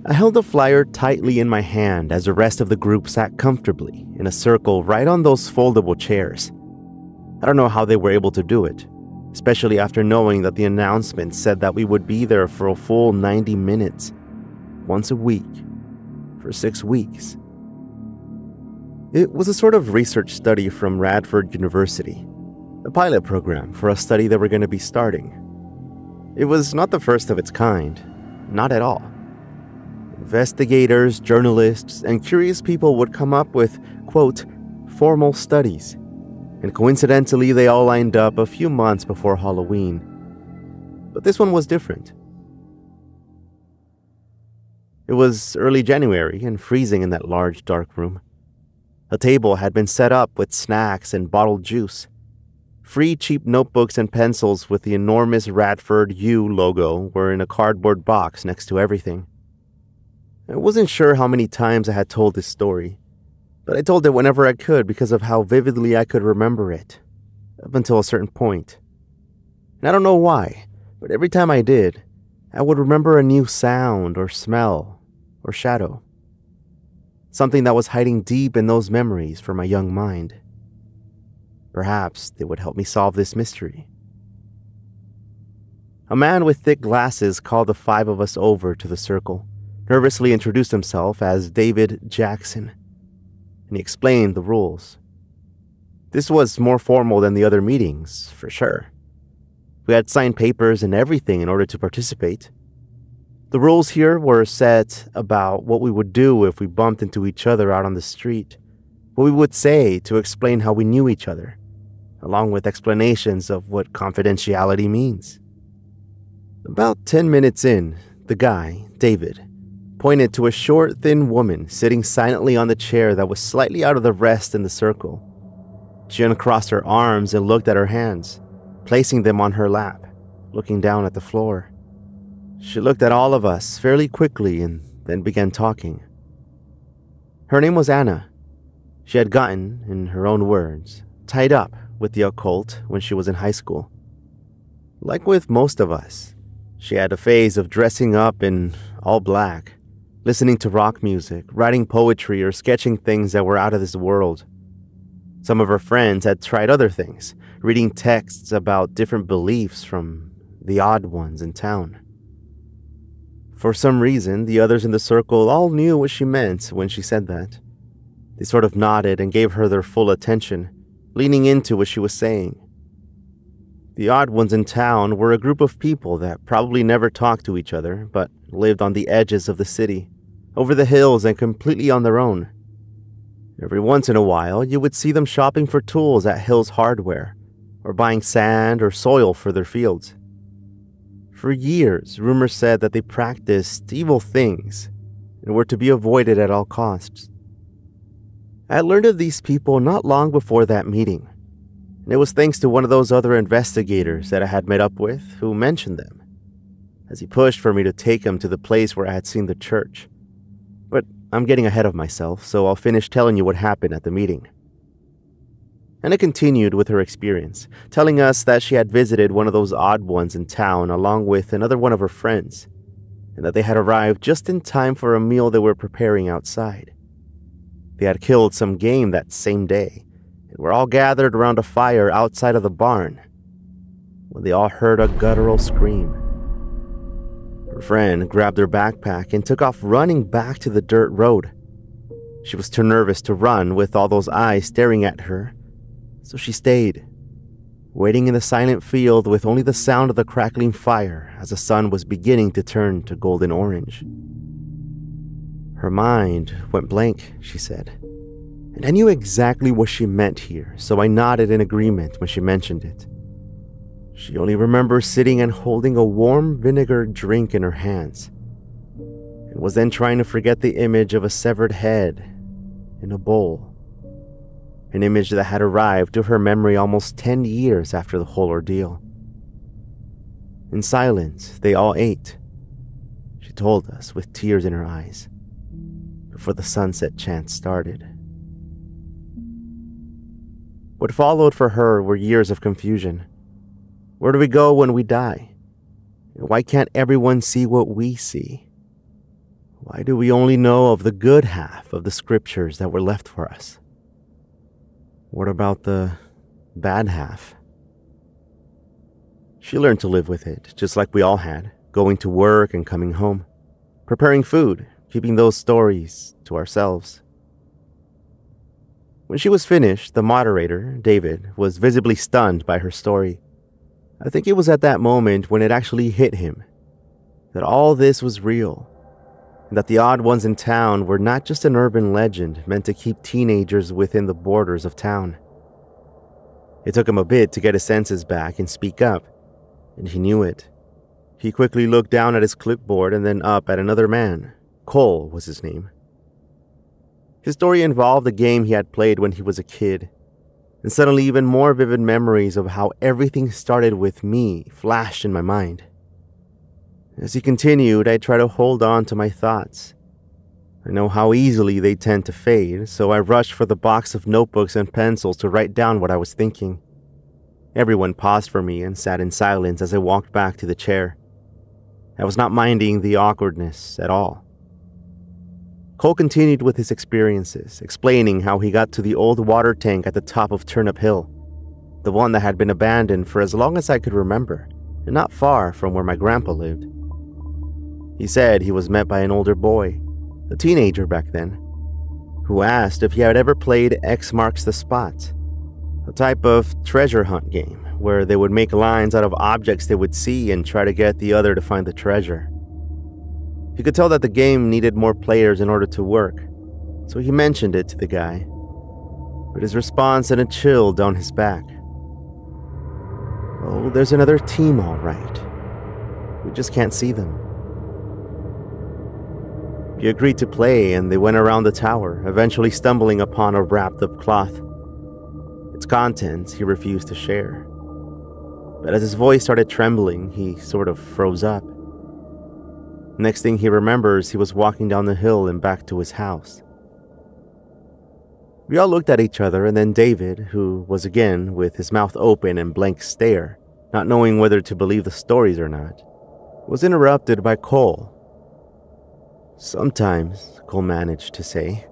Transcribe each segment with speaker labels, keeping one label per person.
Speaker 1: I held the flyer tightly in my hand as the rest of the group sat comfortably in a circle right on those foldable chairs. I don't know how they were able to do it, especially after knowing that the announcement said that we would be there for a full 90 minutes, once a week, for 6 weeks. It was a sort of research study from Radford University, a pilot program for a study that we're going to be starting. It was not the first of its kind, not at all. Investigators, journalists, and curious people would come up with, quote, formal studies, and coincidentally they all lined up a few months before Halloween. But this one was different. It was early January and freezing in that large dark room. A table had been set up with snacks and bottled juice. Free cheap notebooks and pencils with the enormous Radford U logo were in a cardboard box next to everything. I wasn't sure how many times I had told this story, but I told it whenever I could because of how vividly I could remember it, up until a certain point. And I don't know why, but every time I did, I would remember a new sound or smell or shadow. Something that was hiding deep in those memories for my young mind. Perhaps they would help me solve this mystery. A man with thick glasses called the 5 of us over to the circle, nervously introduced himself as David Jackson, and he explained the rules. This was more formal than the other meetings, for sure. We had signed papers and everything in order to participate. The rules here were set about what we would do if we bumped into each other out on the street, what we would say to explain how we knew each other, along with explanations of what confidentiality means. About 10 minutes in, the guy, David, pointed to a short, thin woman sitting silently on the chair that was slightly out of the rest in the circle. She uncrossed her arms and looked at her hands, placing them on her lap, looking down at the floor. She looked at all of us fairly quickly and then began talking. Her name was Anna. She had gotten, in her own words, tied up with the occult when she was in high school. Like with most of us, she had a phase of dressing up in all black, listening to rock music, writing poetry, or sketching things that were out of this world. Some of her friends had tried other things, reading texts about different beliefs from the odd ones in town. For some reason, the others in the circle all knew what she meant when she said that. They sort of nodded and gave her their full attention, leaning into what she was saying. The odd ones in town were a group of people that probably never talked to each other, but lived on the edges of the city, over the hills and completely on their own. Every once in a while, you would see them shopping for tools at Hill's Hardware, or buying sand or soil for their fields. For years, rumors said that they practiced evil things and were to be avoided at all costs. I had learned of these people not long before that meeting, and it was thanks to one of those other investigators that I had met up with who mentioned them, as he pushed for me to take him to the place where I had seen the church. But I'm getting ahead of myself, so I'll finish telling you what happened at the meeting. Anna continued with her experience, telling us that she had visited one of those odd ones in town along with another one of her friends, and that they had arrived just in time for a meal they were preparing outside. They had killed some game that same day, and were all gathered around a fire outside of the barn, when they all heard a guttural scream. Her friend grabbed her backpack and took off running back to the dirt road. She was too nervous to run with all those eyes staring at her, so she stayed, waiting in the silent field with only the sound of the crackling fire as the sun was beginning to turn to golden orange. Her mind went blank, she said, and I knew exactly what she meant here, so I nodded in agreement when she mentioned it. She only remembers sitting and holding a warm vinegar drink in her hands, and was then trying to forget the image of a severed head in a bowl. An image that had arrived to her memory almost 10 years after the whole ordeal. In silence, they all ate, she told us with tears in her eyes, before the sunset chant started. What followed for her were years of confusion. Where do we go when we die? Why can't everyone see what we see? Why do we only know of the good half of the scriptures that were left for us? What about the bad half? She learned to live with it, just like we all had, going to work and coming home, preparing food, keeping those stories to ourselves. When she was finished, the moderator, David, was visibly stunned by her story. I think it was at that moment when it actually hit him that all this was real, and that the odd ones in town were not just an urban legend meant to keep teenagers within the borders of town. It took him a bit to get his senses back and speak up, and he knew it. He quickly looked down at his clipboard and then up at another man. Cole was his name. His story involved a game he had played when he was a kid, and suddenly even more vivid memories of how everything started with me flashed in my mind. As he continued, I tried to hold on to my thoughts. I know how easily they tend to fade, so I rushed for the box of notebooks and pencils to write down what I was thinking. Everyone paused for me and sat in silence as I walked back to the chair. I was not minding the awkwardness at all. Cole continued with his experiences, explaining how he got to the old water tank at the top of Turnip Hill, the one that had been abandoned for as long as I could remember, and not far from where my grandpa lived. He said he was met by an older boy, a teenager back then, who asked if he had ever played X Marks the Spot, a type of treasure hunt game where they would make lines out of objects they would see and try to get the other to find the treasure. He could tell that the game needed more players in order to work, so he mentioned it to the guy. But his response sent a chill down his back. "Oh, there's another team, all right. We just can't see them." He agreed to play, and they went around the tower, eventually stumbling upon a wrapped-up cloth. Its contents he refused to share. But as his voice started trembling, he sort of froze up. Next thing he remembers, he was walking down the hill and back to his house. We all looked at each other, and then David, who was again with his mouth open and blank stare, not knowing whether to believe the stories or not, was interrupted by Cole. "Sometimes," Cole managed to say,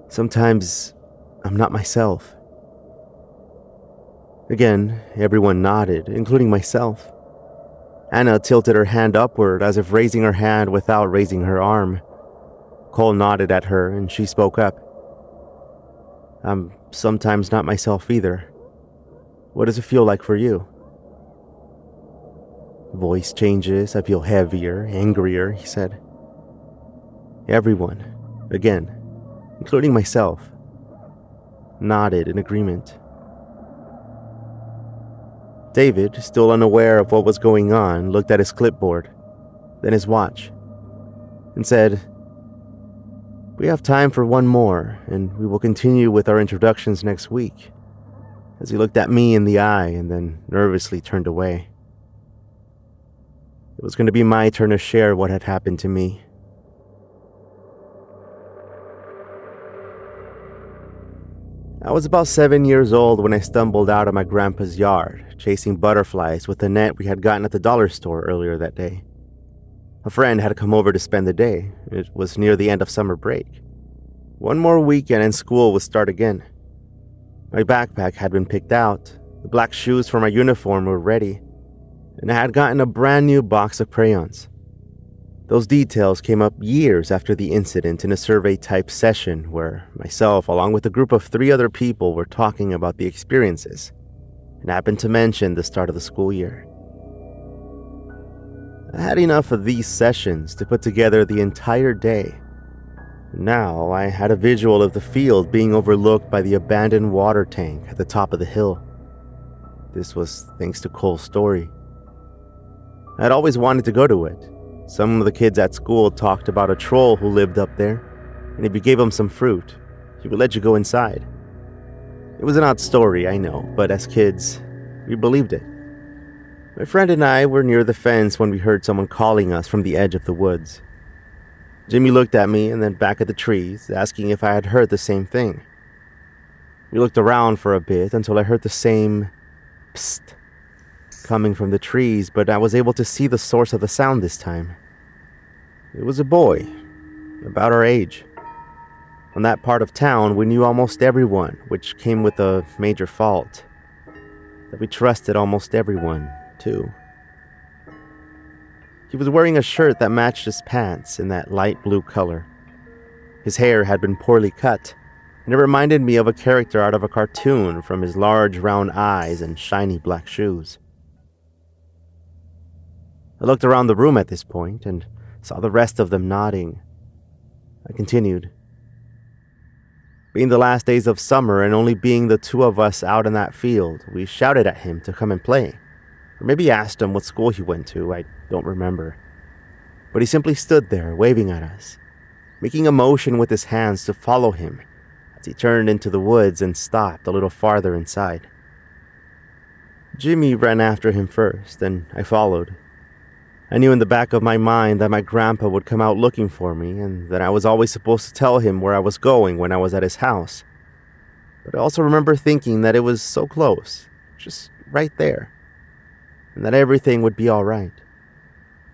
Speaker 1: "sometimes I'm not myself." Again, everyone nodded, including myself. Anna tilted her hand upward as if raising her hand without raising her arm. Cole nodded at her and she spoke up. "I'm sometimes not myself either. What does it feel like for you?" "Voice changes, I feel heavier, angrier," he said. Everyone, again, including myself, nodded in agreement. David, still unaware of what was going on, looked at his clipboard, then his watch, and said, "We have time for one more, and we will continue with our introductions next week," as he looked at me in the eye and then nervously turned away. It was going to be my turn to share what had happened to me. I was about 7 years old when I stumbled out of my grandpa's yard, chasing butterflies with a net we had gotten at the dollar store earlier that day. A friend had come over to spend the day. It was near the end of summer break. One more weekend and school would start again. My backpack had been picked out, the black shoes for my uniform were ready, and I had gotten a brand new box of crayons. Those details came up years after the incident in a survey-type session where myself, along with a group of 3 other people, were talking about the experiences, and happened to mention the start of the school year. I had enough of these sessions to put together the entire day. Now I had a visual of the field being overlooked by the abandoned water tank at the top of the hill. This was thanks to Cole's story. I had always wanted to go to it. Some of the kids at school talked about a troll who lived up there, and if you gave him some fruit, he would let you go inside. It was an odd story, I know, but as kids, we believed it. My friend and I were near the fence when we heard someone calling us from the edge of the woods. Jimmy looked at me and then back at the trees, asking if I had heard the same thing. We looked around for a bit until I heard the same psst coming from the trees, but I was able to see the source of the sound this time. It was a boy, about our age. On that part of town, we knew almost everyone, which came with a major fault. That we trusted almost everyone, too. He was wearing a shirt that matched his pants in that light blue color. His hair had been poorly cut, and it reminded me of a character out of a cartoon from his large round eyes and shiny black shoes. I looked around the room at this point and saw the rest of them nodding. I continued. Being the last days of summer and only being the two of us out in that field, we shouted at him to come and play. Or maybe asked him what school he went to, I don't remember. But he simply stood there, waving at us, making a motion with his hands to follow him as he turned into the woods and stopped a little farther inside. Jimmy ran after him first, and I followed. I knew in the back of my mind that my grandpa would come out looking for me and that I was always supposed to tell him where I was going when I was at his house. But I also remember thinking that it was so close, just right there, and that everything would be all right.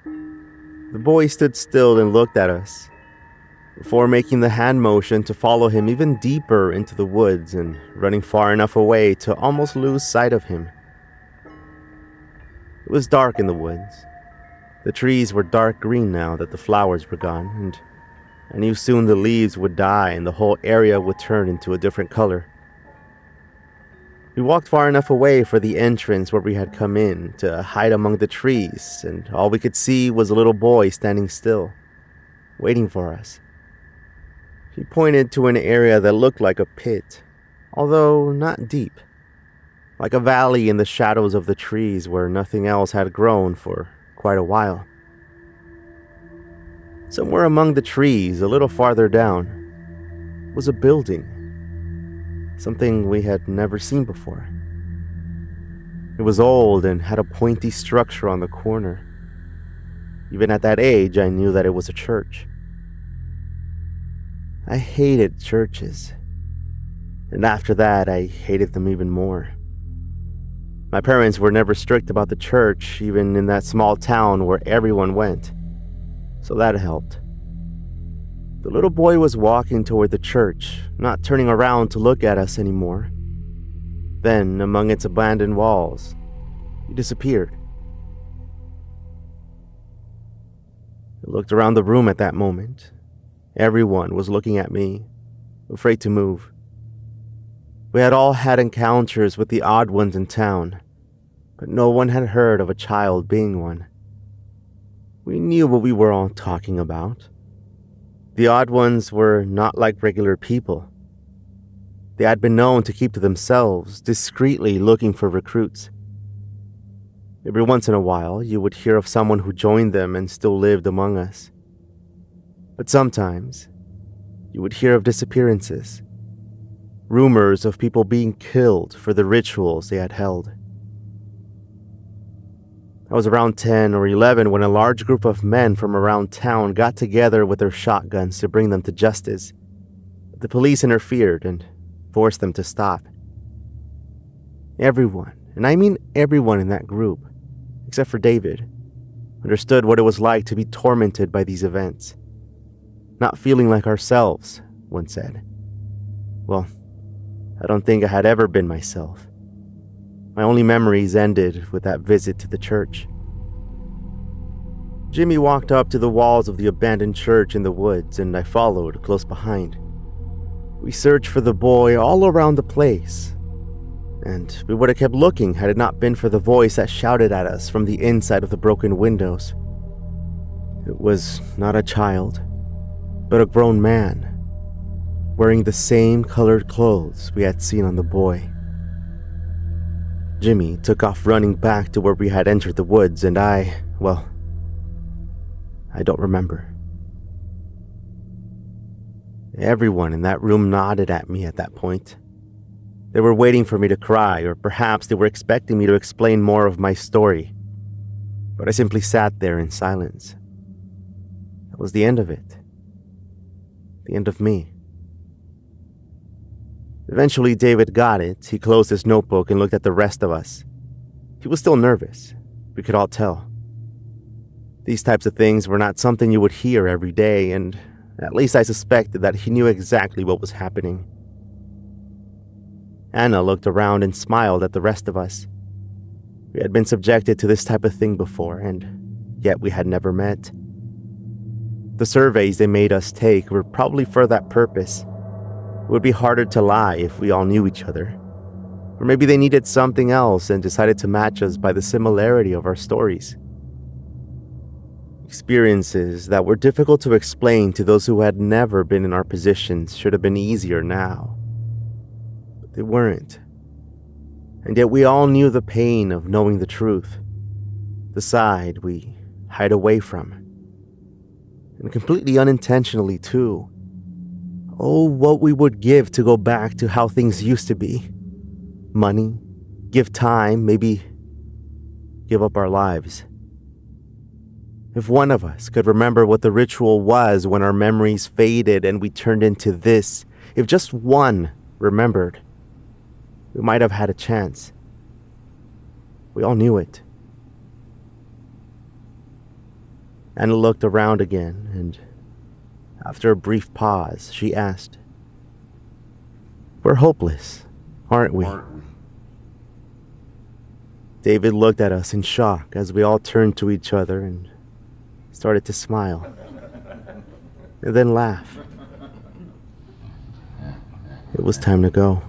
Speaker 1: The boy stood still and looked at us, before making the hand motion to follow him even deeper into the woods and running far enough away to almost lose sight of him. It was dark in the woods. The trees were dark green now that the flowers were gone, and I knew soon the leaves would die and the whole area would turn into a different color. We walked far enough away for the entrance where we had come in to hide among the trees, and all we could see was a little boy standing still, waiting for us. He pointed to an area that looked like a pit, although not deep, like a valley in the shadows of the trees where nothing else had grown for quite a while. Somewhere among the trees, a little farther down, was a building. Something we had never seen before. It was old and had a pointy structure on the corner. Even at that age, I knew that it was a church. I hated churches. And after that, I hated them even more. My parents were never strict about the church, even in that small town where everyone went. So that helped. The little boy was walking toward the church, not turning around to look at us anymore. Then, among its abandoned walls, he disappeared. I looked around the room at that moment. Everyone was looking at me, afraid to move. We had all had encounters with the odd ones in town, but no one had heard of a child being one. We knew what we were all talking about. The odd ones were not like regular people. They had been known to keep to themselves, discreetly looking for recruits. Every once in a while, you would hear of someone who joined them and still lived among us. But sometimes, you would hear of disappearances. Rumors of people being killed for the rituals they had held. I was around 10 or 11 when a large group of men from around town got together with their shotguns to bring them to justice. But the police interfered and forced them to stop. Everyone, and I mean everyone in that group, except for David, understood what it was like to be tormented by these events. Not feeling like ourselves, one said. Well, I don't think I had ever been myself. My only memories ended with that visit to the church. Jimmy walked up to the walls of the abandoned church in the woods, and I followed close behind. We searched for the boy all around the place, and we would have kept looking had it not been for the voice that shouted at us from the inside of the broken windows. It was not a child, but a grown man, wearing the same colored clothes we had seen on the boy. Jimmy took off running back to where we had entered the woods, and I don't remember. Everyone in that room nodded at me at that point. They were waiting for me to cry, or perhaps they were expecting me to explain more of my story. But I simply sat there in silence. That was the end of it. The end of me. Eventually, David got it. He closed his notebook and looked at the rest of us. He was still nervous. We could all tell. These types of things were not something you would hear every day, and at least I suspected that he knew exactly what was happening. Anna looked around and smiled at the rest of us. We had been subjected to this type of thing before, and yet we had never met. The surveys they made us take were probably for that purpose. It would be harder to lie if we all knew each other. Or maybe they needed something else and decided to match us by the similarity of our stories. Experiences that were difficult to explain to those who had never been in our positions should have been easier now. But they weren't. And yet we all knew the pain of knowing the truth, the side we hide away from. And completely unintentionally, too. Oh, what we would give to go back to how things used to be. Money, give time, maybe give up our lives. If one of us could remember what the ritual was when our memories faded and we turned into this, if just one remembered, we might have had a chance. We all knew it. Anna looked around again, and after a brief pause, she asked, "We're hopeless, aren't we?" David looked at us in shock as we all turned to each other and started to smile, and then laugh. It was time to go.